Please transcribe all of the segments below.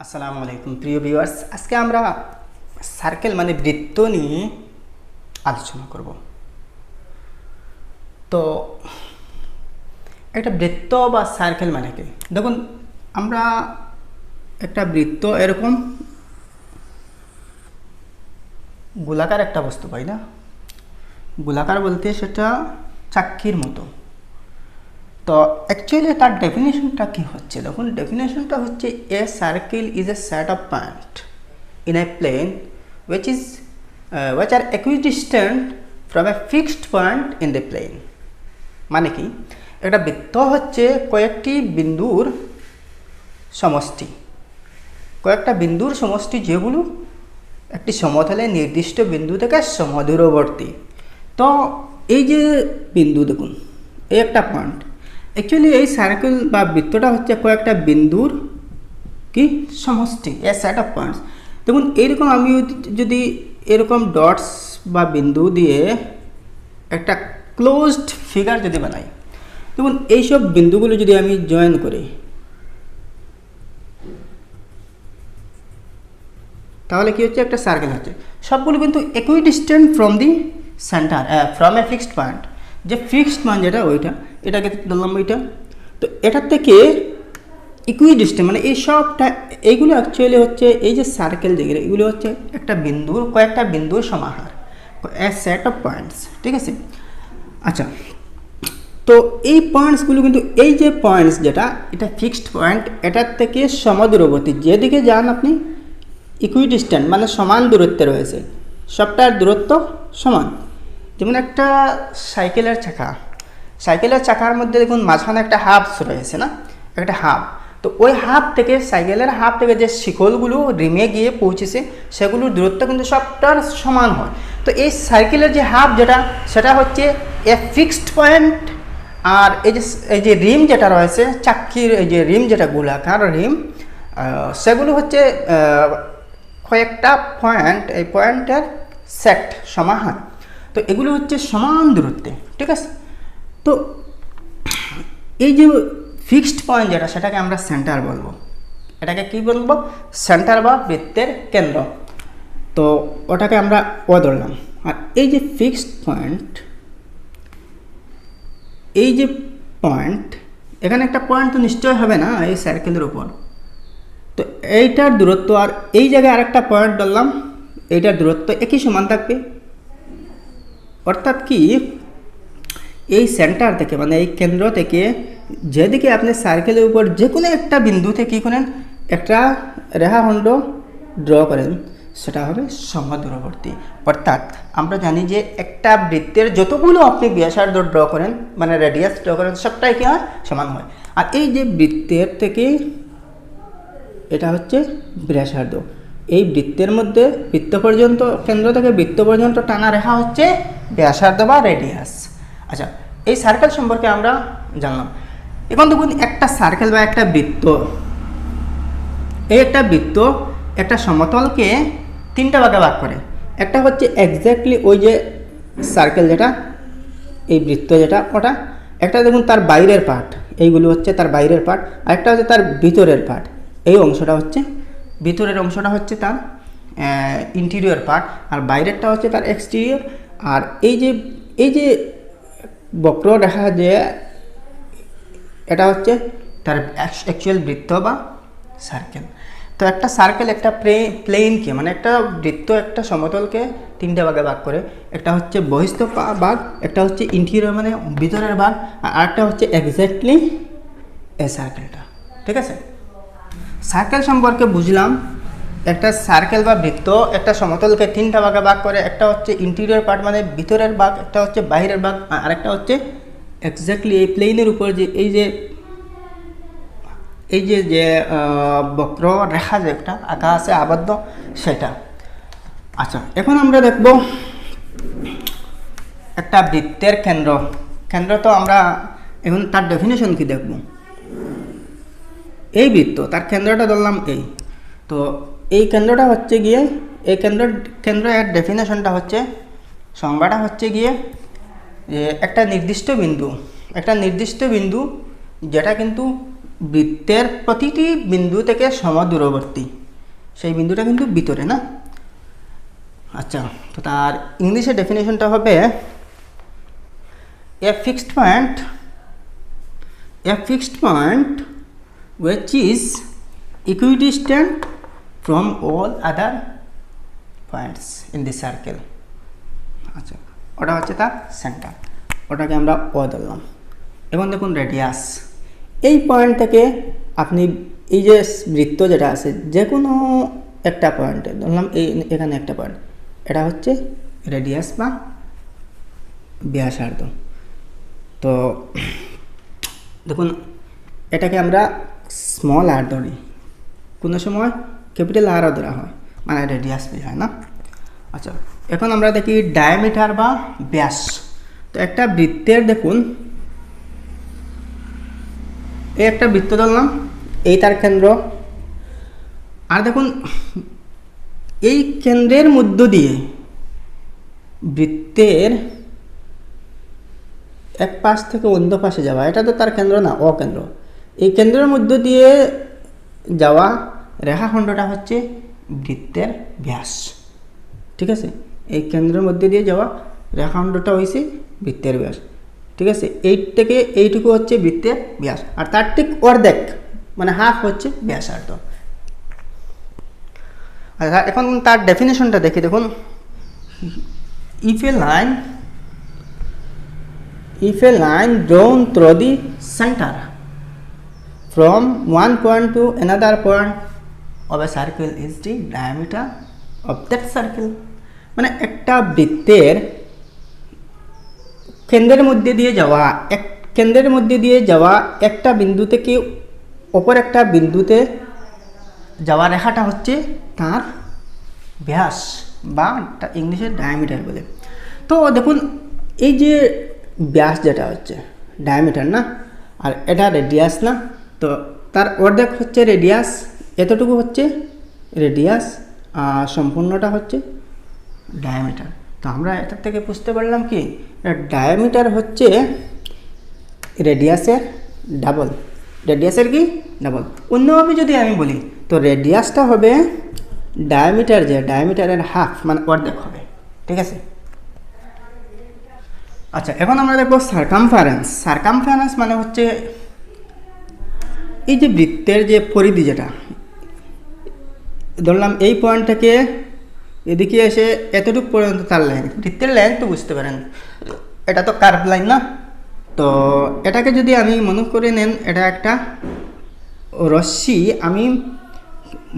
আসসালামু আলাইকুম প্রিয় ভিউয়ার্স, আজকে আমরা সার্কেল মানে বৃত্ত নিয়ে আলোচনা করব। তো একটা বৃত্ত বা সার্কেল মানে কি? দেখুন, আমরা একটা বৃত্ত এরকম গোলাকার একটা বস্তু পাই না? গোলাকার বলতে সেটা চাক্কির মতো। তো অ্যাকচুয়ালি তার ডেফিনেশনটা কী হচ্ছে? দেখুন, ডেফিনেশনটা হচ্ছে a circle is a set of point in a plane which are equidistant from a fixed point in the plane। মানে কি? একটা বৃত্ত হচ্ছে কয়েকটা বিন্দুর সমষ্টি যেগুলো একটি সমতলে নির্দিষ্ট বিন্দু থেকে সমদূরবর্তী। তো এই যে বিন্দু, দেখুন এই একটা পয়েন্ট, অ্যাকচুয়ালি এই সার্কেল বা বৃত্তটা হচ্ছে কয়েকটা বিন্দুর কি সমষ্টি, এ সেট অফ পয়েন্টস। দেখুন, এইরকম আমি যদি এরকম ডটস বা বিন্দু দিয়ে একটা ক্লোজড ফিগার যদি বানাই, দেখুন এইসব বিন্দুগুলো যদি আমি জয়েন করি, তাহলে কি হচ্ছে? একটা সার্কেল হচ্ছে। সবগুলো কিন্তু equidistant from the centre, from a fixed point. যে ফিক্সড পয়েন্ট যেটা, ওইটা এটাকে ধরলাম ওইটা। তো এটার থেকে ইকুইডিস্টেন্ট মানে এই সবটা, এইগুলো অ্যাকচুয়ালি হচ্ছে এই যে সার্কেল যেগুলো, এগুলো হচ্ছে একটা বিন্দুর কয়েকটা বিন্দুর সমাহার, এ সেট অফ পয়েন্টস। ঠিক আছে? আচ্ছা, তো এই পয়েন্টসগুলো কিন্তু এই যে পয়েন্টস যেটা, এটা ফিক্সড পয়েন্ট, এটার থেকে সমদূরবর্তী যেদিকে যান আপনি ইকুইডিস্ট্যান্ট মানে সমান দূরত্বে রয়েছে, সবটার দূরত্ব সমান। যেমন একটা সাইকেলের চাকার মধ্যে দেখুন মাঝখানে একটা হাফ রয়েছে না, একটা হাফ। তো ওই সাইকেলের হাফ থেকে যে শিকলগুলো রিমে গিয়ে পৌঁছেছে, সেগুলোর দূরত্ব কিন্তু সবটার সমান হয়। তো এই সাইকেলের যে হাফ যেটা, সেটা হচ্ছে এ ফিক্সড পয়েন্ট। আর এই যে রিম যেটা রয়েছে, চাক্কির এই যে রিম যেটা গোলাকার রিম, সেগুলো হচ্ছে কয়েকটা পয়েন্ট, এই পয়েন্টের সেট সমাহার। তো এগুলো হচ্ছে সমান দূরত্বে। ঠিক আছে? তো এই যে ফিক্সড পয়েন্ট যেটা, সেটাকে আমরা সেন্টার বলবো। এটাকে কি বলবো? সেন্টার বা বৃত্তের কেন্দ্র। তো ওটাকে আমরা ধরলাম। আর এই যে ফিক্সড পয়েন্ট, এই যে পয়েন্ট, এখানে একটা পয়েন্ট তো নিশ্চয় হবে না এই সার্কেলের উপর। তো এইটার দূরত্ব আর এই জায়গায় আরেকটা পয়েন্ট ধরলাম, এইটার দূরত্ব একই সমান থাকবে। অর্থাৎ কি, এই সেন্টার থেকে মানে এই কেন্দ্র থেকে যেদিকে আপনি সার্কেলের উপর যে কোনো একটা বিন্দুতে কী করেন, একটা রেখাখণ্ড ড্র করেন, সেটা হবে সমদূরবর্তী। অর্থাৎ আমরা জানি যে একটা বৃত্তের যতগুলো আপনি ব্যাসার্ধ ড্র করেন মানে রেডিয়াস ড্র করেন, সবটাই কি হয়? সমান হয়। আর এই যে বৃত্তের থেকে এটা হচ্ছে ব্যাসার্ধ, এই বৃত্তের মধ্যে বৃত্ত পর্যন্ত, কেন্দ্র থেকে বৃত্ত পর্যন্ত টানা রেখা হচ্ছে ব্যাসার্ধ বা রেডিয়াস। আচ্ছা, এই সার্কেল সম্পর্কে আমরা জানলাম। এখন দেখুন, একটা সার্কেল বা একটা বৃত্ত, এই একটা বৃত্ত একটা সমতলকে তিনটা ভাগে ভাগ করে। একটা হচ্ছে এক্স্যাক্টলি ওই যে সার্কেল যেটা, এই বৃত্ত যেটা, ওটা একটা দেখুন তার বাইরের পার্ট, এইগুলো হচ্ছে তার বাইরের পার্ট। আরেকটা হচ্ছে তার ভিতরের পার্ট, এই অংশটা হচ্ছে ভিতরের অংশটা হচ্ছে তার ইন্টেরিয়র পার্ট, আর বাইরেরটা হচ্ছে তার এক্সটেরিয়র। আর এই যে বক্র রেখা, যে এটা হচ্ছে তার অ্যাকচুয়াল বৃত্ত বা সার্কেল। তো একটা সার্কেল একটা প্লেনকে মানে একটা বৃত্ত একটা সমতলকে তিনটা ভাগে ভাগ করে। একটা হচ্ছে বহিস্থ ভাগ, একটা হচ্ছে ইন্টেরিয়র মানে ভিতরের ভাগ, আর আরেকটা হচ্ছে এক্স্যাক্টলি এই সার্কেলটা। ঠিক আছে? সার্কেল সম্পর্কে বুঝলাম। একটা সার্কেল বা বৃত্ত একটা সমতলকে তিনটা ভাগে ভাগ করে। একটা হচ্ছে ইন্টেরিয়র পার্ট মানে ভিতরের ভাগ, একটা হচ্ছে বাইরের ভাগ, আর আরেকটা হচ্ছে এক্স্যাক্টলি এই প্লেনের উপর যে এই যে বক্র রেখা যে একটা আঁকা আছে আবদ্ধ, সেটা। আচ্ছা, এখন আমরা দেখব একটা বৃত্তের কেন্দ্র। তো আমরা এখন তার ডেফিনেশন কি দেখব। এই বৃত্ত তার কেন্দ্রটা ধরলাম এই। তো এই কেন্দ্রটা হচ্ছে গিয়ে, এই কেন্দ্র এর ডেফিনেশনটা হচ্ছে, সংজ্ঞাটা হচ্ছে গিয়ে যে একটা নির্দিষ্ট বিন্দু যেটা কিন্তু বৃত্তের প্রতিটি বিন্দু থেকে সমদূরবর্তী, সেই বিন্দুটা কিন্তু ভিতরে না। আচ্ছা, তো তার ইংলিশে ডেফিনেশনটা হবে a fixed point which is equidistant from all other points in the circle। আচ্ছা, ওটা হচ্ছে তার সেন্টার, ওটাকে আমরা ও ধরলাম। এখন দেখুন রেডিয়াস, এই পয়েন্ট থেকে আপনি এই যে বৃত্ত যেটা আছে যে কোনো একটা পয়েন্টে ধরলাম, এখানে একটা পয়েন্ট, এটা হচ্ছে রেডিয়াস বা ব্যাসার্ধ। তো দেখুন এটাকে আমরা স্মল আর ধরি, কোনো সময় ক্যাপিটাল আরও ধরা হয়, মানে রেডিয়াস হয় না। আচ্ছা, এখন আমরা দেখি ডায়ামিটার বা ব্যাস। তো একটা বৃত্তের দেখুন, এই একটা বৃত্ত ধরলাম, এই তার কেন্দ্র, আর দেখুন এই কেন্দ্রের মধ্য দিয়ে বৃত্তের এক পাশ থেকে অন্য পাশে যাওয়া, এটা তো তার কেন্দ্র না, অকেন্দ্র। এই কেন্দ্রের মধ্য দিয়ে যাওয়া রেখাখণ্ডটা হচ্ছে বৃত্তের ব্যাস, ঠিক আছে। এই কেন্দ্রের মধ্যে দিয়ে যাওয়া রেখাখণ্ডটা হয়েছে বৃত্তের ব্যাস, ঠিক আছে। এই থেকে এইটুকু হচ্ছে বৃত্তের ব্যাস, আর তার ঠিক অর্ধেক মানে হাফ হচ্ছে ব্যাসার্ধ। আচ্ছা, এখন তার ডেফিনেশনটা দেখি। দেখুন, if a line drawn through the center from one point to another point of a circle is the diameter of that circle। মানে একটা বৃত্তের কেন্দ্রের মধ্যে দিয়ে যাওয়া একটা বিন্দু থেকে অপর একটা বিন্দুতে যাওয়া রেখাটা হচ্ছে তার ব্যাস, বা ইংলিশে ডায়ামিটার বলে। তো দেখুন এই যে ব্যাস যেটা হচ্ছে ডায়ামিটার না, আর এটা রেডিয়াস না, তো তার অর্ধেক হচ্ছে রেডিয়াস, এতটুকু হচ্ছে রেডিয়াস, আর সম্পূর্ণটা হচ্ছে ডায়ামিটার। তো আমরা এটার থেকে বুঝতে পারলাম কি, ডায়ামিটার হচ্ছে রেডিয়াসের ডাবল, রেডিয়াসের কি ডাবল। অন্যভাবে যদি আমি বলি, তো রেডিয়াসটা হবে ডায়ামিটার, যে ডায়ামিটারের হাফ মানে অর্ধেক হবে, ঠিক আছে। আচ্ছা, এখন আমরা দেখব সারকামফারেন্স মানে হচ্ছে এই যে বৃত্তের যে পরিধি, যেটা ধরলাম এই পয়েন্ট থেকে এদিকে এসে এতটুকু পর্যন্ত তার লাইন, বৃত্তের লাইন তো বুঝতে পারেন, এটা তো কার্ভ লাইন না। তো এটাকে যদি আমি মনে করে নেন, এটা একটা রশ্মি, আমি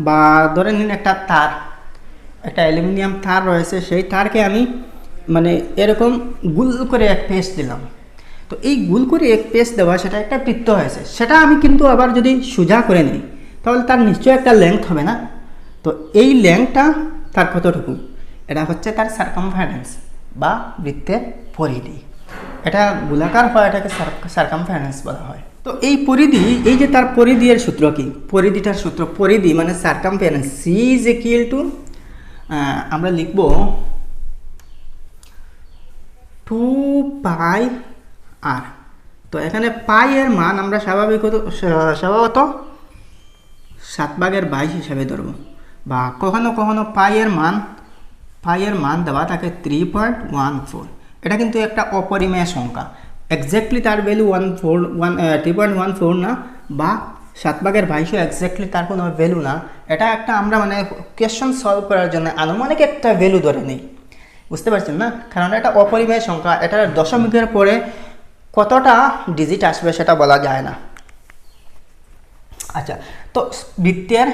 বা ধরে নিন একটা তার, একটা অ্যালুমিনিয়াম তার রয়েছে, সেই তারকে আমি মানে এরকম গুল করে এক পেঁচ দিলাম। তো এই গুল করে এক পেঁচ দেওয়া, সেটা একটা বৃত্ত হয়েছে। সেটা আমি কিন্তু আবার যদি সোজা করে নিই, তাহলে তার নিশ্চয়ই একটা লেংথ হবে না। তো এই লেংথটা তার কতটুকু, এটা হচ্ছে তার সারকামফারেন্স বা বৃত্তের পরিধি। এটা গোলাকার হয়, এটাকে সারকামফারেন্স বলা হয়। তো এই পরিধি, এই যে তার পরিধির সূত্র কি, পরিধিটার সূত্র, পরিধি মানে circumference, C is equal to আমরা লিখব 2 πr। তো এখানে পাই এর মান আমরা স্বাভাবত 7/22 হিসাবে ধরব, বা কখনো কখনো পাই এর মান দেওয়া থাকে 3.14। এটা কিন্তু একটা অপরিমেয় সংখ্যা, এক্স্যাক্টলি তার ভ্যালু 3.14 না, বা 7/22 এক্স্যাক্টলি তার কোনো ভ্যালু না। এটা একটা আমরা মানে কোয়েশ্চন সলভ করার জন্য আনুমানিক একটা ভ্যালু ধরে নিই, বুঝতে পারছেন না, কারণ এটা অপরিমেয় সংখ্যা, এটা দশমিকের পরে কতটা ডিজিট আসবে সেটা বলা যায় না। আচ্ছা, তো বৃত্তের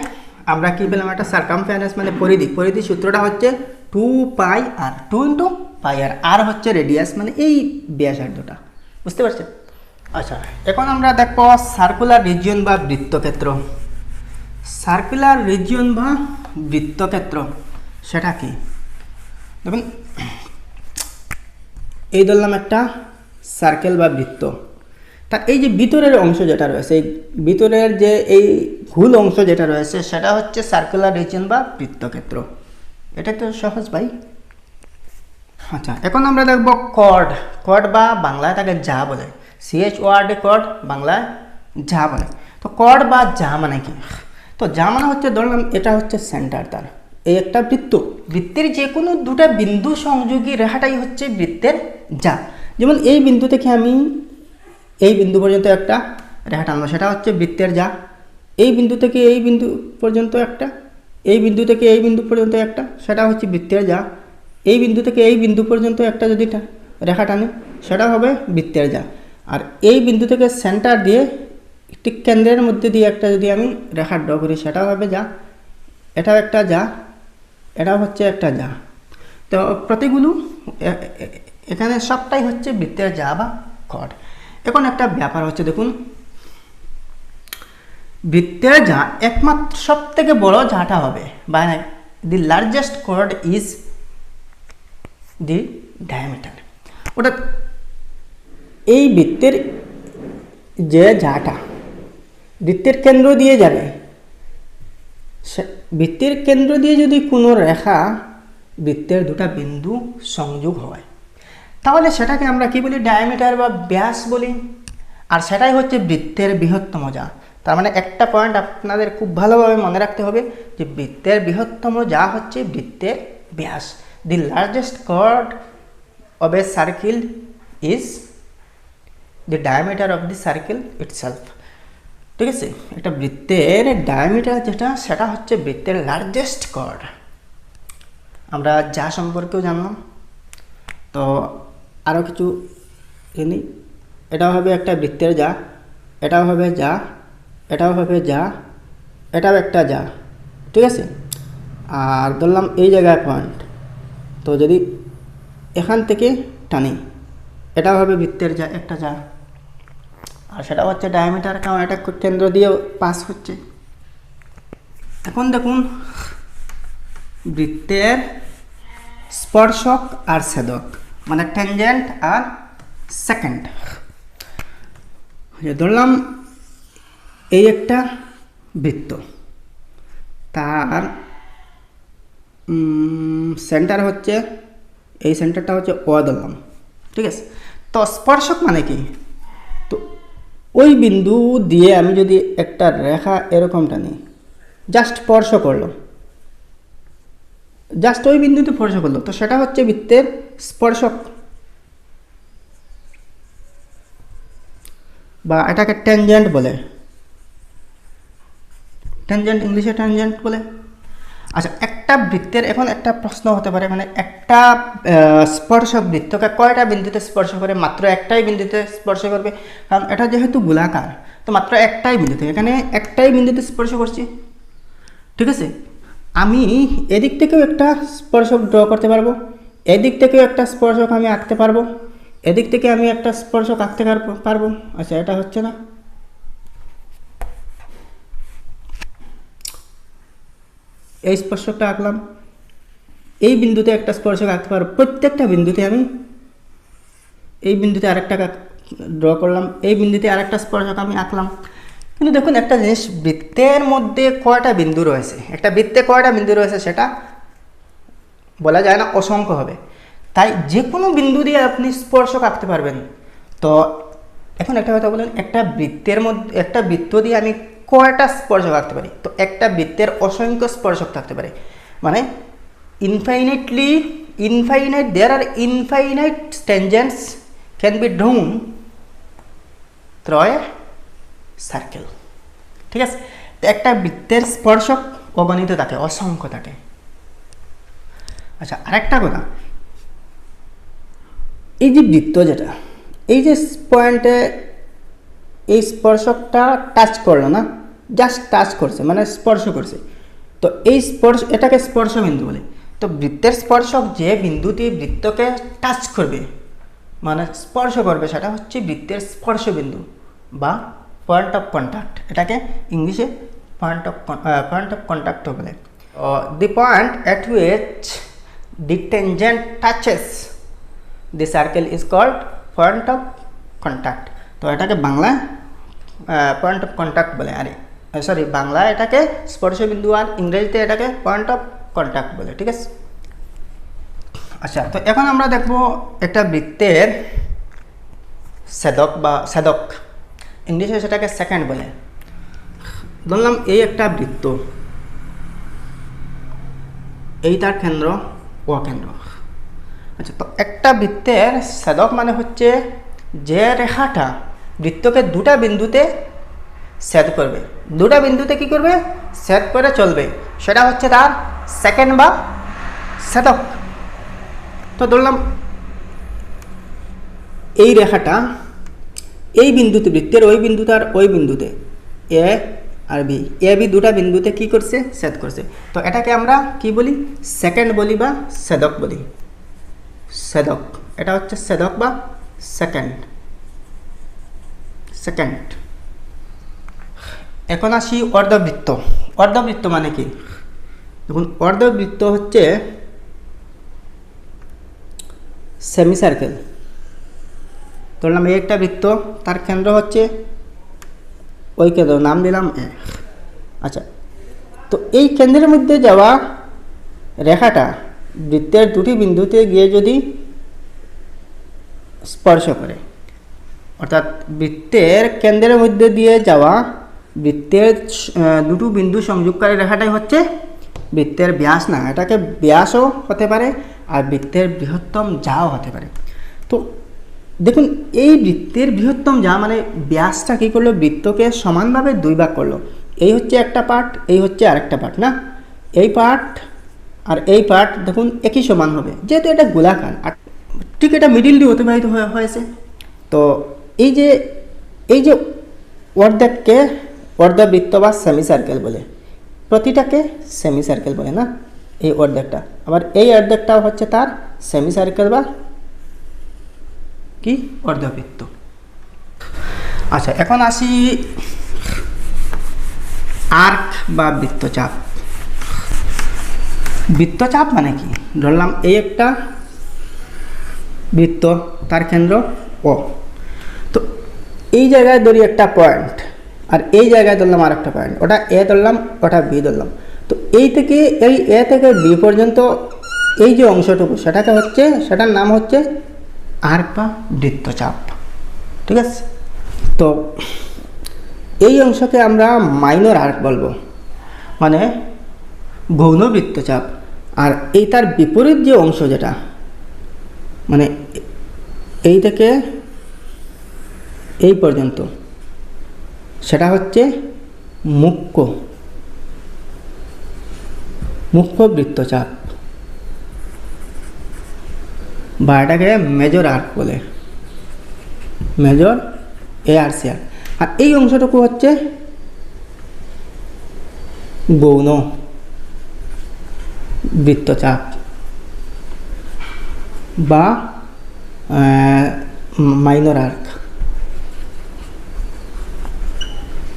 আমরা কি পেলাম, একটা সারকামফারেন্স মানে পরিধি সূত্রটা হচ্ছে 2πr, 2 × πr, আর হচ্ছে রেডিয়াস মানে এই ব্যাসার্ধটা, বুঝতে পারছেন। আচ্ছা, এখন আমরা দেখব সার্কুলার রিজিয়ন বা বৃত্তক্ষেত্র। সার্কুলার রিজিয়ন বা বৃত্তক্ষেত্র সেটা কি, দেখুন এই ধরলাম একটা সার্কেল বা বৃত্ত, তার এই যে ভিতরের অংশ যেটা রয়েছে, এই ভিতরের যে এই গোল অংশ যেটা রয়েছে, সেটা হচ্ছে সার্কুলার রিজিয়ন বা বৃত্তক্ষেত্র। এটা তো সহজ ভাই। আচ্ছা, এখন আমরা দেখব কর্ড বা বাংলায় তাকে যা বলে, CHORD কর্ড, বাংলায় যা বলে। তো কর্ড বা যা মানে কি? তো যা মানে হচ্ছে ধরলাম এটা হচ্ছে সেন্টার, তার এই একটা বৃত্ত, বৃত্তের যে কোনো দুটা বিন্দু সংযোগী রেখাটাই হচ্ছে বৃত্তের যা। যেমন এই বিন্দু থেকে আমি এই বিন্দু পর্যন্ত একটা রেখা টানবো, সেটা হচ্ছে বৃত্তের যা। এই বিন্দু থেকে এই বিন্দু পর্যন্ত একটা, এই বিন্দু থেকে এই বিন্দু পর্যন্ত একটা, সেটা হচ্ছে বৃত্তের যা। এই বিন্দু থেকে এই বিন্দু পর্যন্ত একটা যদি রেখা টানি, সেটা হবে বৃত্তের যা। আর এই বিন্দু থেকে সেন্টার দিয়ে একটি কেন্দ্রের মধ্যে দিয়ে একটা যদি আমি রেখা ড্র করি, সেটাও হবে যা। এটাও একটা যা, এটাও হচ্ছে একটা যা। তো প্রতিগুলো এখানে সবটাই হচ্ছে বৃত্তের যা বা কর্ড। এখন একটা ব্যাপার হচ্ছে, দেখুন বৃত্তের যা একমাত্র সব থেকে বড় যাটা হবে, বা the largest chord is the diameter. ওটা এই বৃত্তের যে যাটা বৃত্তের কেন্দ্র দিয়ে যাবে, বৃত্তের কেন্দ্র দিয়ে যদি কোনো রেখা বৃত্তের দুটা বিন্দু সংযোগ হয়, তাহলে সেটাকে আমরা কি বলি? ডায়ামিটার বা ব্যাস বলি। আর সেটাই হচ্ছে বৃত্তের বৃহত্তম যা। তার মানে একটা পয়েন্ট আপনাদের খুব ভালোভাবে মনে রাখতে হবে যে বৃত্তের বৃহত্তম যা হচ্ছে বৃত্তের ব্যাস। The largest chord of a circle is the diameter of the circle itself. ঠিক আছে, একটা বৃত্তের ডায়ামিটার যেটা, সেটা হচ্ছে বৃত্তের লার্জেস্ট কর্ড। আমরা যা সম্পর্কেও জানলাম। তো আরও কিছু জানি, এটাও হবে একটা বৃত্তের যা, এটাও হবে যা, এটাও হবে যা, এটাও একটা যা। ঠিক আছে, আর ধরলাম এই জায়গায় পয়েন্ট, তো যদি এখান থেকে টানি, এটাও হবে বৃত্তের যা, একটা যা। আর সেটা হচ্ছে ডায়ামিটার, কারণ এটা কেন্দ্র দিয়ে পাস হচ্ছে। এখন দেখুন বৃত্তের স্পর্শক আর ছেদক, মানে ট্যানজেন্ট আর সেকেন্ড। ধরলাম এই একটা বৃত্ত, তার সেন্টার হচ্ছে এই সেন্টারটা হচ্ছে ও ধরলাম। ঠিক আছে, তো স্পর্শক মানে কি? তো ওই বিন্দু দিয়ে আমি যদি একটা রেখা এরকম টানি, জাস্ট স্পর্শ করলো, জাস্ট ওই বিন্দুতে স্পর্শ করলো, তো সেটা হচ্ছে বৃত্তের স্পর্শক, বা এটাকে ট্যানজেন্ট বলে। ট্যানজেন্ট, ইংলিশে ট্যানজেন্ট বলে। আচ্ছা, একটা বৃত্তের এখন একটা প্রশ্ন হতে পারে, মানে একটা স্পর্শক বৃত্তকে কয়টা বিন্দুতে স্পর্শ করে? মাত্র একটাই বিন্দুতে স্পর্শ করবে, কারণ এটা যেহেতু গোলাকার, তো মাত্র একটাই বিন্দুতে, এখানে একটাই বিন্দুতে স্পর্শ করছি। ঠিক আছে, আমি এদিক থেকেও একটা স্পর্শক ড্র করতে পারবো, এদিক থেকেও একটা স্পর্শক আমি আঁকতে পারবো, এদিক থেকে আমি একটা স্পর্শক আঁকতে পারবো। আচ্ছা, এটা হচ্ছে না। এই স্পর্শকটা আঁকলাম, এই বিন্দুতে একটা স্পর্শক আঁকতে পারবো, প্রত্যেকটা বিন্দুতে আমি এই বিন্দুতে আরেকটা ড্র করলাম, এই বিন্দুতে আরেকটা স্পর্শক আমি আঁকলাম। কিন্তু দেখুন একটা জিনিস, বৃত্তের মধ্যে কয়টা বিন্দু রয়েছে, একটা বৃত্তে কয়টা বিন্দু রয়েছে সেটা বলা যায় না, অসংখ্য হবে। তাই যে কোনো বিন্দু দিয়ে আপনি স্পর্শক আঁকতে পারবেন। তো এখন একটা কথা বলেন, একটা বৃত্তের মধ্যে, একটা বৃত্ত দিয়ে আমি কয়টা স্পর্শক আঁকতে পারি? তো একটা বৃত্তের অসংখ্য স্পর্শক থাকতে পারে, মানে there are infinite tangents can be drawn through a circle. ঠিক আছে, তো একটা বৃত্তের স্পর্শক অগণিত থাকে, অসংখ্য থাকে। আচ্ছা, আরেকটা কথা, এই যে বৃত্ত যেটা, এই যে পয়েন্টে এই স্পর্শকটা টাচ করলো না, জাস্ট টাচ করছে, মানে স্পর্শ করছে, তো এই স্পর্শ, এটাকে স্পর্শ বিন্দু বলে। তো বৃত্তের স্পর্শক যে বিন্দুটি বৃত্তকে টাচ করবে, মানে স্পর্শ করবে, সেটা হচ্ছে বৃত্তের স্পর্শ বিন্দু বা পয়েন্ট অফ কন্ট্যাক্ট। এটাকে ইংলিশে পয়েন্ট অফ কন্ট্যাক্ট বলে। The point at which the tangent touches the circle is called point of contact. তো এটাকে বাংলায় পয়েন্ট অফ কন্ট্যাক্ট বলে, আরে সরি, বাংলায় এটাকে স্পর্শবিন্দু আর ইংরেজিতে এটাকে পয়েন্ট অফ কন্ট্যাক্ট বলে। ঠিক আছে, আচ্ছা, তো এখন আমরা দেখব একটা বৃত্তের ছেদক বা ছেদক। ইংলিশে সেটাকে সেকেন্ড বলে। ধরলাম এই একটা বৃত্ত, এই তার কেন্দ্র, ও কেন্দ্র। আচ্ছা, তো একটা বৃত্তের ছেদক মানে হচ্ছে যে রেখাটা বৃত্তকে দুটা বিন্দুতে ছেদ করবে, দুটা বিন্দুতে কি করবে, ছেদ করে চলবে, সেটা হচ্ছে তার সেকেন্ড বা ছেদক। তো ধরলাম এই রেখাটা এই বিন্দুতে, বৃত্তের ওই বিন্দুতে আর ওই বিন্দুতে, এ আর বি, এ বি দুটা বিন্দুতে কি করছে, ছেদ করছে। তো এটাকে আমরা কি বলি, সেকেন্ড বলি বা ছেদক বলি। ছেদক, এটা হচ্ছে ছেদক বা সেকেন্ড। সেকেন্ড। এখন আসি অর্ধবৃত্ত। অর্ধবৃত্ত মানে কি? দেখুন, অর্ধবৃত্ত হচ্ছে সেমি সার্কেল। ধরলাম এই একটা বৃত্ত, তার কেন্দ্র হচ্ছে ওই কেন্দ্র, নাম দিলাম এ। আচ্ছা, তো এই কেন্দ্রের মধ্যে যাওয়া রেখাটা বৃত্তের দুটি বিন্দুতে গিয়ে যদি স্পর্শ করে, অর্থাৎ বৃত্তের কেন্দ্রের মধ্যে দিয়ে যাওয়া বৃত্তের দুটো বিন্দু সংযোগকারী রেখাটাই হচ্ছে বৃত্তের ব্যাস। না, এটাকে ব্যাসও হতে পারে আর বৃত্তের বৃহত্তম যাও হতে পারে। তো দেখুন, এই বৃত্তের বৃহত্তম যা মানে ব্যাসটা কী করলো, বৃত্তকে সমানভাবে দুই ভাগ করলো। এই হচ্ছে একটা পার্ট, এই হচ্ছে আরেকটা পার্ট। না, এই পার্ট আর এই পার্ট দেখুন একই সমান হবে, যেহেতু এটা গোলাকার, আর ঠিক এটা মিডিল দিয়ে অতিবাহিত হয়েছে। তো এই যে অর্ধেককে অর্ধবৃত্ত বা সেমি সার্কেল বলে, প্রতিটাকে সেমি সার্কেল বলে। না, এই অর্ধেকটা, আবার এই অর্ধেকটাও হচ্ছে তার সেমি সার্কেল বা কি, অর্ধবৃত্ত। আচ্ছা, এখন আসি আর্ক বা বৃত্তচাপ। বৃত্তচাপ মানে কি? ধরলাম এই একটা বৃত্ত, তার কেন্দ্র ও। তো এই জায়গায় ধরি একটা পয়েন্ট, আর এই জায়গায় ধরলাম আর একটা পয়েন্ট, ওটা এ ধরলাম, ওটা বি ধরলাম। তো এই থেকে এই এ থেকে বি পর্যন্ত এই যে অংশটুকু, সেটার নাম হচ্ছে আর্ক বা বৃত্তচাপ। ঠিক আছে? তো এই অংশকে আমরা মাইনর আর্ক বলবো, মানে গৌণ বৃত্তচাপ। আর এই তার বিপরীত যে অংশ, যেটা মানে এই থেকে এই পর্যন্ত, সেটা হচ্ছে মুখ্য বৃত্তচাপ, বা এটাকে মেজর আর্ক বলে, মেজর এআরসি আর্ক। আর এই অংশটুকু হচ্ছে গৌণ বৃত্তচাপ বা মাইনর আর্ক।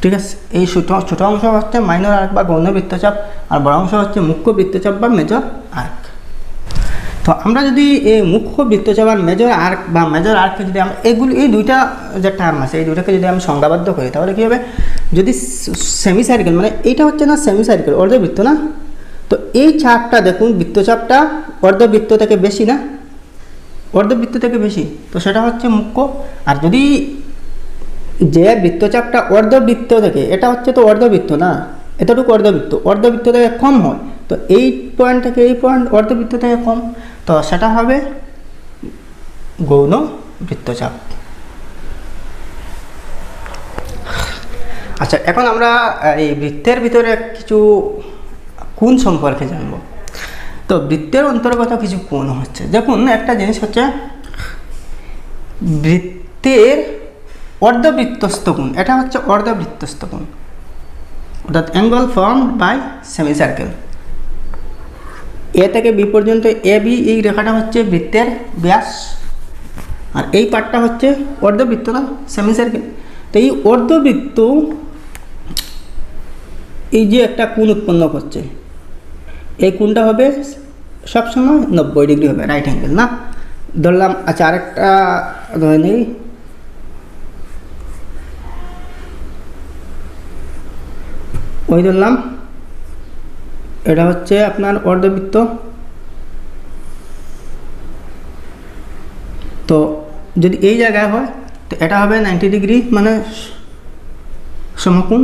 ঠিক আছে? এই ছোট অংশ হচ্ছে মাইনর আর্ক বা গৌণ বৃত্তচাপ, আর বড় অংশ হচ্ছে মুখ্য বৃত্তচাপ বা মেজর আর্ক। তো আমরা যদি এই মুখ্য বৃত্তচাপ আর মেজর আর্ক বা মেজর আর্ককে যদি আমরা এই দুইটা যে টার্ম আছে, এই দুইটাকে যদি আমি সংজ্ঞাবদ্ধ করি, তাহলে কী হবে, যদি সেমি সার্কেল, মানে এইটা হচ্ছে না সেমি সার্কেল, অর্ধবৃত্ত। না, তো এই চাপটা দেখুন, বৃত্তচাপটা অর্ধবৃত্ত থেকে বেশি। না, অর্ধবৃত্ত থেকে বেশি, তো সেটা হচ্ছে মুখ্য। আর যদি যে বৃত্তচাপটা অর্ধবৃত্ত থেকে, এটা হচ্ছে তো অর্ধবৃত্ত না, এতটুকু অর্ধবৃত্ত থেকে কম হয়, তো এই পয়েন্ট থেকে এই পয়েন্ট অর্ধবৃত্ত থেকে কম, তো সেটা হবে গৌণ বৃত্তচাপ। আচ্ছা, এখন আমরা এই বৃত্তের ভিতরে কিছু কোণ সম্পর্কে জানব। তো বৃত্তের অন্তর্গত কিছু কোণ হচ্ছে, দেখুন একটা জিনিস হচ্ছে বৃত্তের অর্ধবৃত্তস্থ কোণ, এটা হচ্ছে অর্ধবৃত্তস্থ কোণ, অর্থাৎ angle formed by semicircle. A থেকে বি পর্যন্ত এ বি, এই রেখাটা হচ্ছে বৃত্তের ব্যাস, আর এই পার্টটা হচ্ছে অর্ধবৃত্ত না সেমি সার্কেল। তো এই অর্ধবৃত্ত এই যে একটা কোণ উৎপন্ন করছে, এই কোণটা হবে সবসময় 90 ডিগ্রি হবে, রাইট অ্যাঙ্গেল। না, ধরলাম, আচ্ছা আরেকটা ধরে নিই, ওই ধরলাম এটা হচ্ছে আপনার অর্ধবৃত্ত। তো যদি এই জায়গায় হয়, তো এটা হবে 90 ডিগ্রি, মানে সমকোণ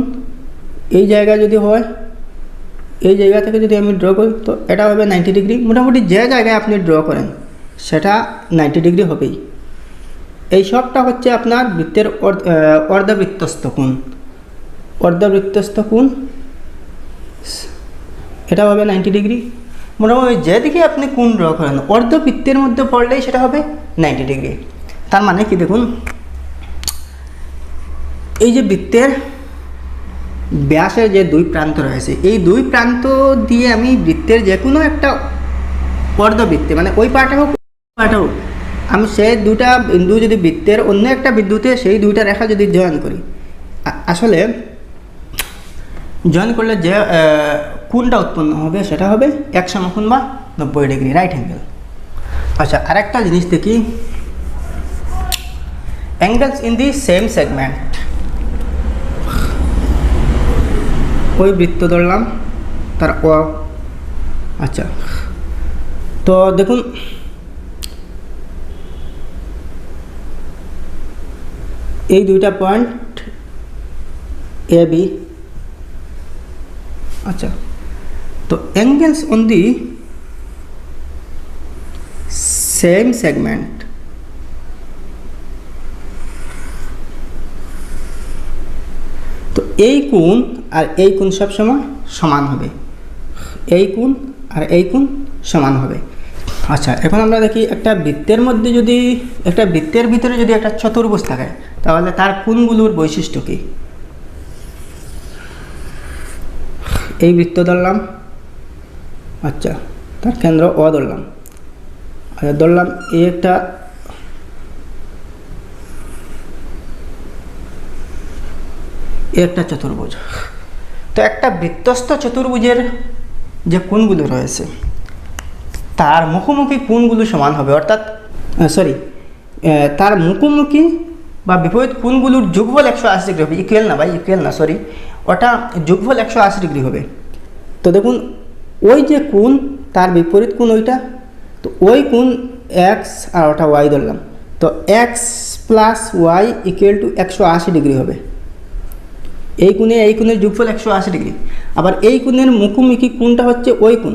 এই জায়গায় যদি হয়, এই জায়গা থেকে যদি আমি ড্র করি তো এটা হবে 90 ডিগ্রি। মোটামুটি যে জায়গায় আপনি ড্র করেন সেটা 90 ডিগ্রি হবেই। এই সবটা হচ্ছে আপনার বৃত্তের অর্ধবৃত্তস্থ কোণ। অর্ধবৃত্তস্থ কোণ এটা হবে 90 ডিগ্রি। মোটামুটি যেদিকে আপনি কোণ ড্র করেন অর্ধবৃত্তের মধ্যে পড়লেই সেটা হবে 90 ডিগ্রি। তার মানে কি দেখুন, এই যে বৃত্তের ব্যাসের যে দুই প্রান্ত রয়েছে, এই দুই প্রান্ত দিয়ে আমি বৃত্তের যে কোনো একটা অর্ধবৃত্তে, মানে ওই পাটা হোক পাটা হোক, আমি সেই দুটা বিন্দু যদি বৃত্তের অন্য একটা বিন্দুতে সেই দুইটা রেখা যদি জয়েন করি, আসলে জয়েন করলে যে কোণটা উৎপন্ন হবে সেটা হবে এক সমকোণ বা 90 ডিগ্রি, রাইট অ্যাঙ্গেল। আচ্ছা, আরেকটা জিনিস দেখি, angles in the same segment. ওই বৃত্ত ধরলাম তার আচ্ছা, তো দেখুন এই দুইটা পয়েন্ট এ বি। আচ্ছা, তো angles on the same segment, তো এই কোণ আর এই কোণ সবসময় সমান হবে, এই কোণ আর এই কোণ সমান হবে। আচ্ছা, এখন আমরা দেখি একটা বৃত্তের মধ্যে যদি, একটা বৃত্তের ভিতরে যদি একটা চতুর্ভুজ থাকে তাহলে তার কোণগুলোর বৈশিষ্ট্য কী। এই বৃত্ত ধরলাম, আচ্ছা তার কেন্দ্র ও ধরলাম, আচ্ছা ধরলাম এই একটা চতুর্ভুজ। তো একটা বৃত্তস্থ চতুর্ভুজের যে কোণগুলো রয়েছে তার মুখোমুখি কোণগুলো সমান হবে, অর্থাৎ তার মুখোমুখি বা বিপরীত কোণগুলোর যোগফল 180 ডিগ্রি হবে। ইকুয়াল না সরি, ওটা যোগফল 180 ডিগ্রি হবে। তো দেখুন ওই যে কোণ তার বিপরীত কোণ ওইটা, তো ওই কোণ এক্স আর ওটা ওয়াই ধরলাম, তো X plus Y equal to 180 degree হবে। এই কোণের যোগফল 180 ডিগ্রি। আবার এই কোণের মুখোমুখি কোণটা হচ্ছে ওই কোণ,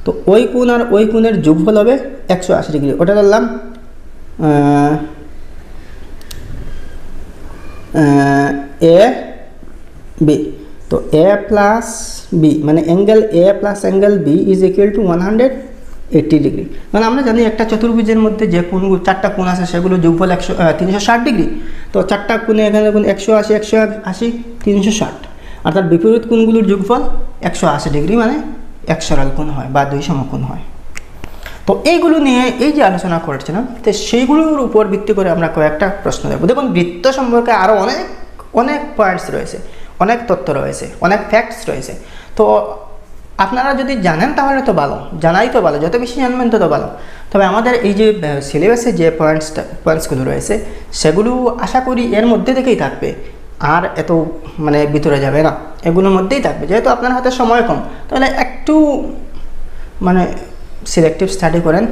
তো ওই কোণ আর ওই কোণের যোগফল হবে 180 ডিগ্রি। ওটা ধরলাম এ বি, তো এ প্লাস বি মানে angle A plus angle B is equal to 180 degree. মানে আমরা জানি একটা চতুর্ভুজের মধ্যে যে কোণগুলো, চারটা কোণ আছে সেগুলো যোগফল 360 ডিগ্রি। তো চারটা কোণে এখানে দেখুন 180 180 360, আর তার বিপরীত কোণগুলোর যোগফল 180 ডিগ্রি, মানে এক সরল কোণ হয় বা দুই সমকোণ হয়। তো এইগুলো নিয়ে এই যে আলোচনা করেছিলাম, তো সেইগুলোর উপর ভিত্তি করে আমরা কয়েকটা প্রশ্ন দেবো। দেখুন বৃত্ত সম্পর্কে আরও অনেক পয়েন্টস রয়েছে, অনেক তথ্য রয়েছে, অনেক ফ্যাক্টস রয়েছে। তো আপনারা যদি জানেন তাহলে তো ভালো, জানাই তো ভালো, যত বেশি জানবেন তত ভালো। তবে আমাদের এই যে সিলেবাসে যে পয়েন্টসগুলো রয়েছে সেগুলো আশা করি এর মধ্যে থেকেই থাকবে, আর এত মানে ভিতরে যাবে না, এগুলোর মধ্যেই থাকবে। যেহেতু আপনার হাতে সময় কম, তাহলে একটু মানে সিলেক্টিভ স্টাডি করেন,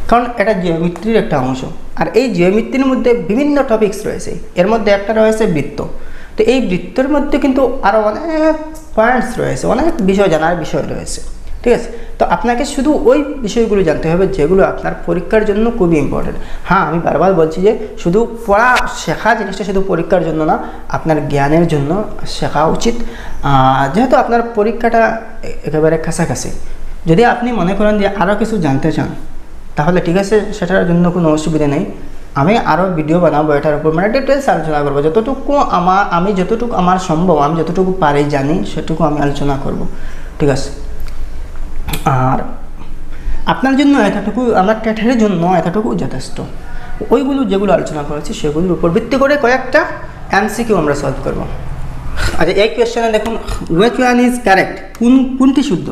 কারণ এটা জিওমেট্রির একটা অংশ। আর এই জিওমেট্রির মধ্যে বিভিন্ন টপিকস রয়েছে, এর মধ্যে একটা রয়েছে বৃত্ত। তো এই বৃত্তের মধ্যে কিন্তু আরও অনেক পয়েন্টস রয়েছে, অনেক জানার বিষয় রয়েছে, ঠিক আছে। তো আপনাকে শুধু ওই বিষয়গুলো জানতে হবে যেগুলো আপনার পরীক্ষার জন্য খুবই ইম্পর্টেন্ট। হ্যাঁ, আমি বারবার বলছি যে শুধু শেখা জিনিসটা শুধু পরীক্ষার জন্য না, আপনার জ্ঞানের জন্য শেখা উচিত। যেহেতু আপনার পরীক্ষাটা একেবারে কাছাকাছি, যদি আপনি মনে করেন যে আরও কিছু জানতে চান তাহলে ঠিক আছে, সেটার জন্য কোনো অসুবিধা নেই। আমি আরও ভিডিও বানাবো এটার উপর, মানে ডিটেলস আলোচনা করবো। আমি যতটুকু আমার সম্ভব, আমি যতটুকু পারি জানি সেটুকু আমি আলোচনা করব, ঠিক আছে। আর আপনার জন্য এতটুকু, আমার ক্যাটারের জন্য এতটুকু যথেষ্ট। ওইগুলো যেগুলো আলোচনা করেছি সেগুলোর উপর ভিত্তি করে কয়েকটা এমসিকিউ আমরা সলভ করব। আচ্ছা, এই কোয়েশ্চেনে দেখুন, হুইচ ওয়ান ইজ কারেক্ট, কোনটি শুদ্ধ।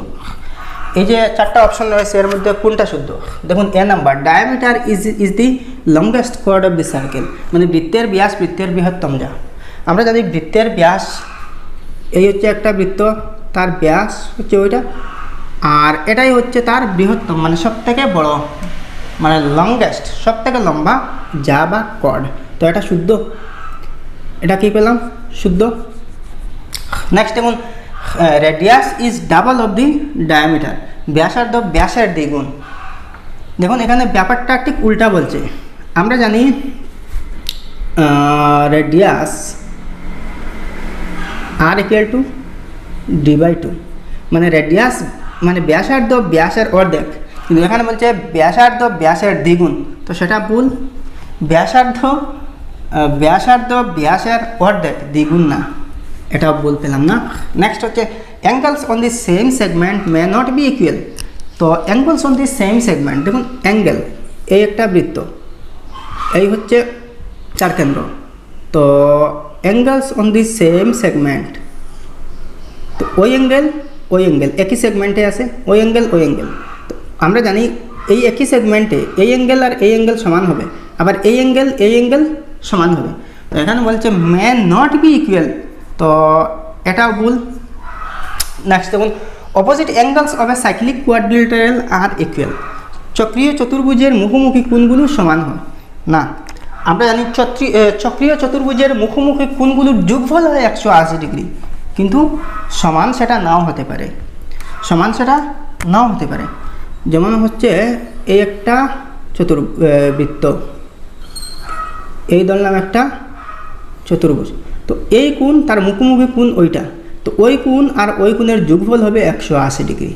এই যে চারটা অপশন রয়েছে এর মধ্যে কোনটা শুদ্ধ। দেখুন A number, diameter is the longest chord of the circle, মানে বৃত্তের ব্যাস বৃত্তের বৃহত্তম যা। আমরা জানি বৃত্তের ব্যাস, এই হচ্ছে একটা বৃত্ত, তার ব্যাস হচ্ছে ওইটা, আর এটাই হচ্ছে তার বৃহত্তম মানে সব থেকে বড়, মানে লংগেস্ট, সব থেকে লম্বা যা বা কর্ড। তো এটা শুদ্ধ, এটা কী পেলাম, শুদ্ধ। নেক্সট দেখুন, radius is double of the diameter, ব্যাসার্ধ ব্যাসের দ্বিগুণ। দেখুন এখানে ব্যাপারটা ঠিক উল্টা বলছে। আমরা জানি radius R equal to d/2, মানে রেডিয়াস মানে ব্যাসার্ধ ব্যাসের অর্ধেক, কিন্তু এখানে বলছে ব্যাসার্ধ ব্যাসের দ্বিগুণ, তো সেটা ভুল। ব্যাসার্ধ ব্যাসের অর্ধেক, দ্বিগুণ না, এটা ভুল পেলাম না। নেক্সট হচ্ছে angles on the same segment may not be equal. তো angles on the same segment, দেখুন অ্যাঙ্গেল, এই একটা বৃত্ত, এই হচ্ছে চার কেন্দ্র, তো angles on the same segment, তো ওই অ্যাঙ্গেল একই সেগমেন্টে আছে, ওই অ্যাঙ্গেল তো আমরা জানি এই একই সেগমেন্টে এই অ্যাঙ্গেল আর এই অ্যাঙ্গেল সমান হবে, আবার এই অ্যাঙ্গেল সমান হবে। তো এখানে বলছে মে নট বি ইকুয়াল, তো এটাও ভুল। নেক্সট দেখুন, opposite angles of a cyclic quadrilateral are equal. চক্রীয় চতুর্ভুজের মুখোমুখি কোণগুলো সমান হয় না। আমরা জানি চক্রীয় চতুর্ভুজের মুখোমুখি কোণগুলোর যোগফল হয় 180 ডিগ্রি, কিন্তু সমান সেটা নাও হতে পারে, যেমন হচ্ছে এই একটা বৃত্ত, এই ধরলাম একটা চতুর্ভুজ, তো এই কোণ তার মুখোমুখি কোণ ওইটা, তো ওই কোণ আর ওই কোণের যোগফল হবে 180 ডিগ্রি,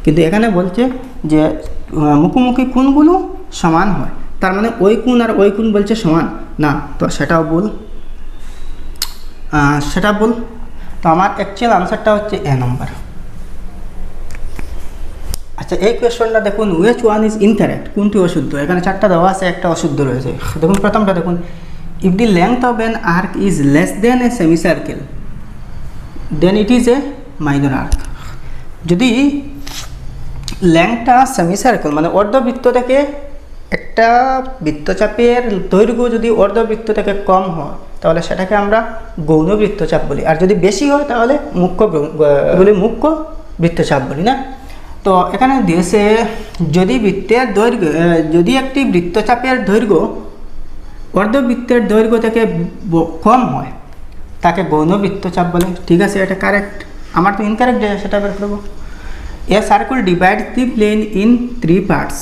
কিন্তু এখানে বলছে যে মুখোমুখি কোণগুলো সমান হয়, তার মানে ওই কোণ আর ওই কোণ বলছে সমান না, তো সেটাও ভুল। তো আমার অ্যাকচুয়াল আনসারটা হচ্ছে এ নম্বর। আচ্ছা, এই কোয়েশ্চনটা দেখুন, উইচ ওয়ান ইজ ইনকারেক্ট, কোনটি অশুদ্ধ। এখানে চারটা দেওয়া আছে, একটা অশুদ্ধ রয়েছে। দেখুন প্রথমটা দেখুন, if the length of an arc is less than a semi circle then it is a minor arc. যদি লেংথটা সেমি সার্কেল মানে অর্ধবৃত্ত থেকে, একটা বৃত্তচাপের দৈর্ঘ্য যদি অর্ধবৃত্ত থেকে কম হয় তাহলে সেটাকে আমরা গৌণ বৃত্তচাপ বলি, আর যদি বেশি হয় তাহলে মুখ্য বৃত্তচাপ বলি না। তো এখানে দিয়েছে যদি বৃত্তের দৈর্ঘ্য, যদি একটি বৃত্তচাপের দৈর্ঘ্য অর্ধবৃত্তের দৈর্ঘ্য থেকে কম হয় তাকে গৌণ বৃত্তচাপ বলে। ঠিক আছে, এটা কারেক্ট। আমার তো ইনকারেক্ট, সেটা বের করবো। A circle divide the plane in 3 parts.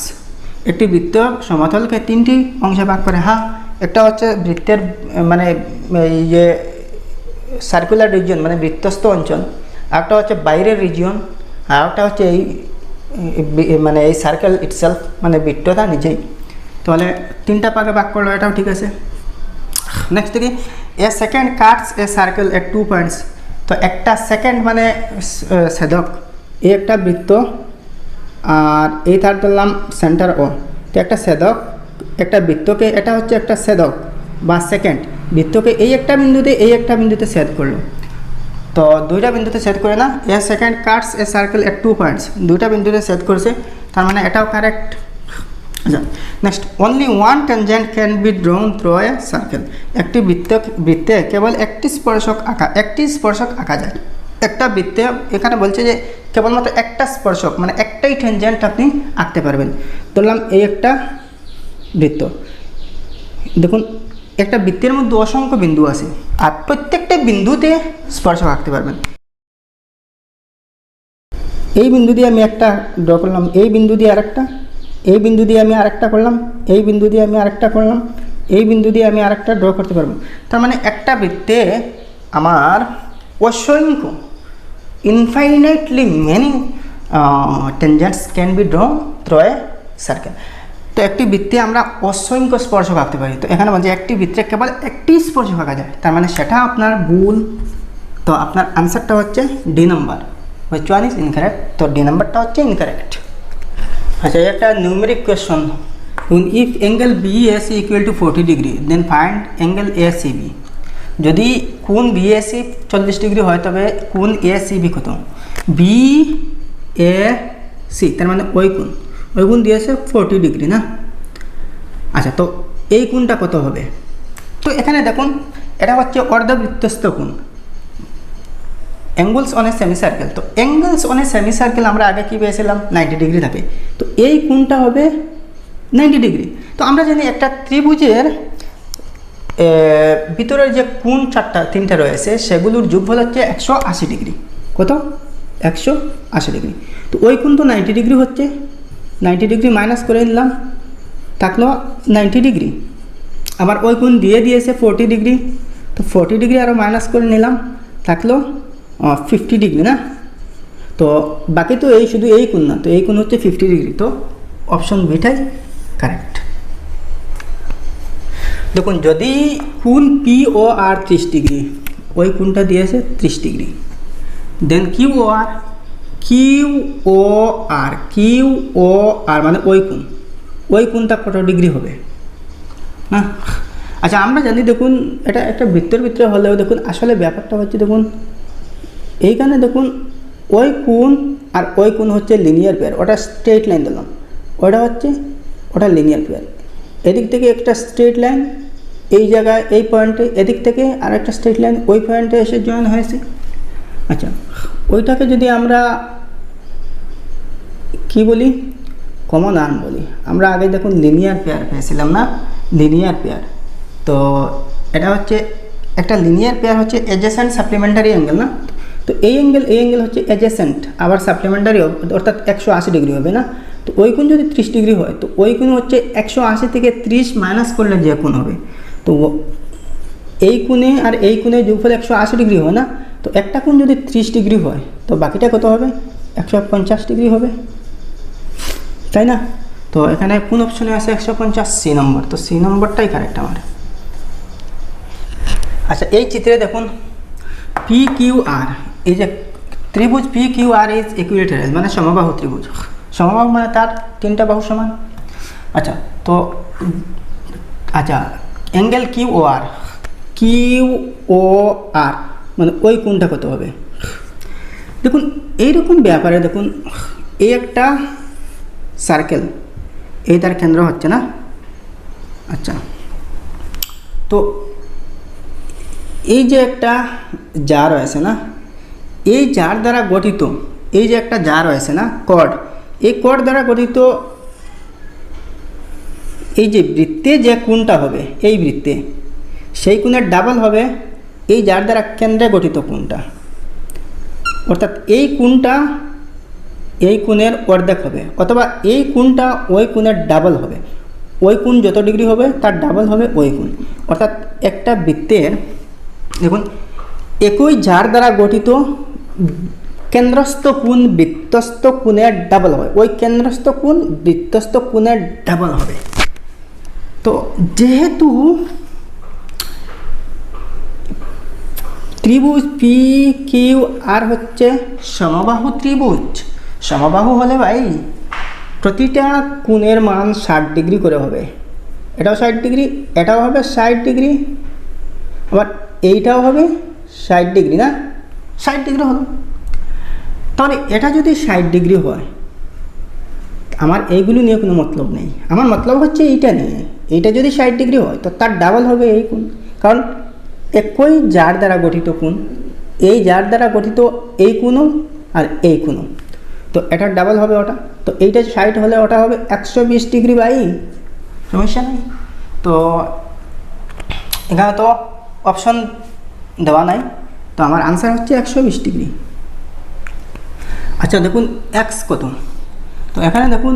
একটি বৃত্ত সমতলকে 3টি অংশে ভাগ করে। হ্যাঁ, একটা হচ্ছে বৃত্তের মানে এই যে সার্কুলার রিজিয়ন মানে বৃত্তস্থ অঞ্চল, একটা হচ্ছে বাইরের রিজিয়ন, আর একটা হচ্ছে এই মানে এই সার্কেল ইটসেলফ মানে বৃত্তটা নিজেই। তাহলে 3টা ভাগে ভাগ করলো, এটাও ঠিক আছে। নেক্সট দেখি, a secant cuts a circle at 2 points. তো একটা সেকেন্ড মানে ছেদক, এই একটা বৃত্ত আর এই তার ধরলাম সেন্টার ও, তো একটা ছেদক একটা বৃত্তকে, এটা হচ্ছে একটা ছেদক বা সেকেন্ড বৃত্তকে এই একটা বিন্দুতে ছেদ করলো। তো 2টা বিন্দুতে ছেদ করে না, a secant cuts a circle at 2 points, 2টা বিন্দুতে ছেদ করছে, তার মানে এটাও কারেক্ট। আচ্ছা, next, only one tangent can be drawn through a circle. একটি বৃত্তে কেবল একটি স্পর্শক আঁকা যায়। একটা বৃত্তে এখানে বলছে যে কেবলমাত্র একটা স্পর্শক মানে একটাই ট্যানজেন্ট আপনি আঁকতে পারবেন। ধরলাম এই একটা বৃত্ত, দেখুন একটা বৃত্তের মধ্যে অসংখ্য বিন্দু আছে, আর প্রত্যেকটা বিন্দুতে স্পর্শক আঁকতে পারবেন। এই বিন্দু দিয়ে আমি একটা ড্র করলাম, এই বিন্দু দিয়ে আরেকটা, এই বিন্দু দিয়ে আমি আরেকটা করলাম, এই বিন্দু দিয়ে আমি আরেকটা করলাম, এই বিন্দু দিয়ে আমি আরেকটা ড্র করতে পারবো। তার মানে একটা বৃত্তে আমার অসংখ্য infinitely many tangents can be drawn through a circle. তো একটি বৃত্তে আমরা অসংখ্য স্পর্শক আঁকতে পারি। তো এখানে বলছে একটি বৃত্তে কেবল একটি স্পর্শক আঁকা যায়, তার মানে সেটা আপনার ভুল। তো আপনার আনসারটা হচ্ছে D number, which one is incorrect. তো ডি নাম্বারটা হচ্ছে ইনকারেক্ট। আচ্ছা, একটা numeric question, if angle BAC equal to 40 degree then find angle ACB। যদি কোণ BAC 40 ডিগ্রি হয় তবে কোণ ACB কত? BAC তার মানে ওই কোণ দিয়েছে 40 ডিগ্রি না। আচ্ছা, তো এই কোণটা কত হবে? তো এখানে দেখুন, এটা হচ্ছে অর্ধবৃত্তস্থ কোণ, angles on a semi circle. তো angles on a semi circle আমরা আগে কী পেয়েছিলাম? 90 ডিগ্রি থাকে। তো এই কোণটা হবে 90 ডিগ্রি। তো আমরা জানি একটা ত্রিভুজের ভিতরের যে কোণ তিনটা রয়েছে সেগুলোর যোগফল হচ্ছে 180 ডিগ্রি। কত? 180 ডিগ্রি। তো ওই কোণ তো 90 ডিগ্রি হচ্ছে, 90 ডিগ্রি মাইনাস করে নিলাম, থাকলো 90 ডিগ্রি। আবার ওই কোণ দিয়ে দিয়েছে 40 ডিগ্রি, তো 40 ডিগ্রি আরও মাইনাস করে নিলাম, থাকলো 50 ডিগ্রি না। তো বাকি তো এই শুধু এই কোণ না, তো এই কোণ হচ্ছে 50 ডিগ্রি। তো অপশন বিটাই কারেক্ট। দেখুন যদি কোণ পি ও আর 30 ডিগ্রি, ওই কোণটা দিয়েছে 30 ডিগ্রি, দেন কিউ ও আর মানে ওই কোণটা কত ডিগ্রি হবে না। আচ্ছা আমরা জানি, দেখুন এটা একটা বৃত্তের ভিতরে হলেও দেখুন আসলে ব্যাপারটা হচ্ছে, দেখুন এইখানে দেখুন ওই কোণ আর ওই কোণ হচ্ছে লিনিয়ার পেয়ার, ওটা স্ট্রেট লাইন দিলাম, ওটা লিনিয়ার পেয়ার। এদিক থেকে একটা স্ট্রেট লাইন এই জায়গায় এই পয়েন্টে, এদিক থেকে আর একটা স্ট্রেট লাইন ওই পয়েন্টে এসে জয়েন হয়েছে। আচ্ছা ওইটাকে যদি আমরা কি বলি, কমন আর্ম বলি। আমরা আগে দেখুন লিনিয়ার পেয়ার পেয়েছিলাম না, লিনিয়ার পেয়ার। তো এটা হচ্ছে একটা লিনিয়ার পেয়ার হচ্ছে অ্যাডজেসেন্ট সাপ্লিমেন্টারি অ্যাঙ্গেল না। তো এই অ্যাঙ্গেল হচ্ছে অ্যাডজেসেন্ট আবার সাপ্লিমেন্টারি, অর্থাৎ 180 ডিগ্রি হবে না। তো ওই কোণ যদি 30 ডিগ্রি হয়, তো ওই কোণ হচ্ছে 180 থেকে 30 মাইনাস করলে যে কোণ হবে, তো এই কোণে আর এই কোণে যোগফল 180 ডিগ্রি হয় না। তো একটা কোণ যদি 30 ডিগ্রি হয়, তো বাকিটা কত হবে? 150 ডিগ্রি হবে, তাই না? তো এখানে কোন অপশনে আছে? 150, সি নম্বর। তো সি নম্বরটাই কারেক্ট আমার। আচ্ছা এই চিত্রে দেখুন পি কিউ আর, এই যে ত্রিভুজ P Q R is equilateral মানে সমবাহু ত্রিভুজ। সমবাহু মানে তার তিনটা বাহু সমান। আচ্ছা তো অ্যাঙ্গেল কিউ ও আর মানে ওই কোণটা কত হবে? দেখুন এইরকম ব্যাপারে দেখুন এই একটা সার্কেল, এই তার কেন্দ্র হচ্ছে না। আচ্ছা তো এই যে একটা জার রয়েছে না, এই জার দ্বারা গঠিত, এই যে একটা জার রয়েছে না কর্ড, এই কর্ড দ্বারা গঠিত এই যে বৃত্তে যে কোণটা হবে, এই বৃত্তে সেই কোণের ডাবল হবে এই জার দ্বারা কেন্দ্রে গঠিত কোণটা, অর্থাৎ এই কোণটা এই কোণের অর্ধেক হবে, অথবা এই কোণটা ওই কোণের ডাবল হবে। ওই কোণ যত ডিগ্রি হবে তার ডাবল হবে ওই কোণ। অর্থাৎ একটা বৃত্তের দেখুন একই জার দ্বারা গঠিত কেন্দ্রস্থ কোণ বৃত্তস্থ কোণের ডাবল হবে, ওই কেন্দ্রস্থ কোণ বৃত্তস্থ কোণের ডাবল হবে। তো যেহেতু ত্রিভুজ পি কিউ আর হচ্ছে সমবাহু ত্রিভুজ, সমবাহু হলে ভাই প্রতিটা কোণের মান 60 ডিগ্রি করে হবে। এটাও 60 ডিগ্রি, এটাও হবে 60 ডিগ্রি, আবার এইটাও হবে 60 ডিগ্রি না, 60 ডিগ্রি হলো। তাহলে এটা যদি 60 ডিগ্রি হয়, আমার এইগুলো নিয়ে কোনো মতলব নেই, আমার মতলব হচ্ছে এইটা নিয়ে। এইটা যদি 60 ডিগ্রি হয় তো তার ডাবল হবে এই কোণ, কারণ একই জার দ্বারা গঠিত কোণ, এই জার দ্বারা গঠিত এই কোণও আর এই কোণও, তো এটার ডাবল হবে ওটা। তো এইটা 60 হলে ওটা হবে 120 ডিগ্রি বাই, সমস্যা নেই। তো এখানে তো অপশন দেওয়া নাই, তো আমার আনসার হচ্ছে 120 ডিগ্রি। আচ্ছা দেখুন এক্স কত, তো এখানে দেখুন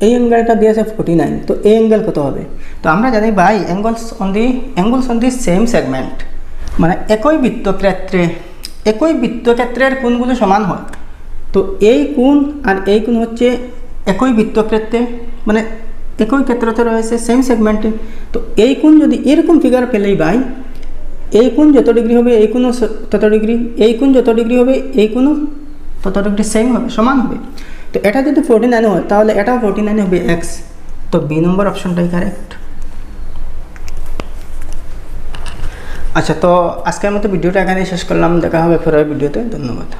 এই অ্যাঙ্গেলটা দিয়েছে 49, তো এই অ্যাঙ্গেল কত হবে? তো আমরা জানি ভাই Angles on the same segment, মানে একই বৃত্তক্ষেত্রের কোণগুলো সমান হয়। তো এই কোণ আর এই কোণ হচ্ছে একই বৃত্তক্ষেত্রে, মানে একই ক্ষেত্রতে রয়েছে সেম সেগমেন্টে। তো এই কোণ যদি এরকম ফিগার পেলেই ভাই এই কোণ যত ডিগ্রি হবে এই কোণও তত ডিগ্রি, এই কোণ যত ডিগ্রি হবে এই কোণও তত ডিগ্রি সেম হবে, সমান হবে। তো এটা যদি 49 হয় তাহলে এটাও 49 হবে এক্স। তো বি নম্বর অপশনটাই কারেক্ট। আচ্ছা তো আজকের মতো ভিডিওটা এখানেই শেষ করলাম, দেখা হবে পরের ভিডিওতে, ধন্যবাদ।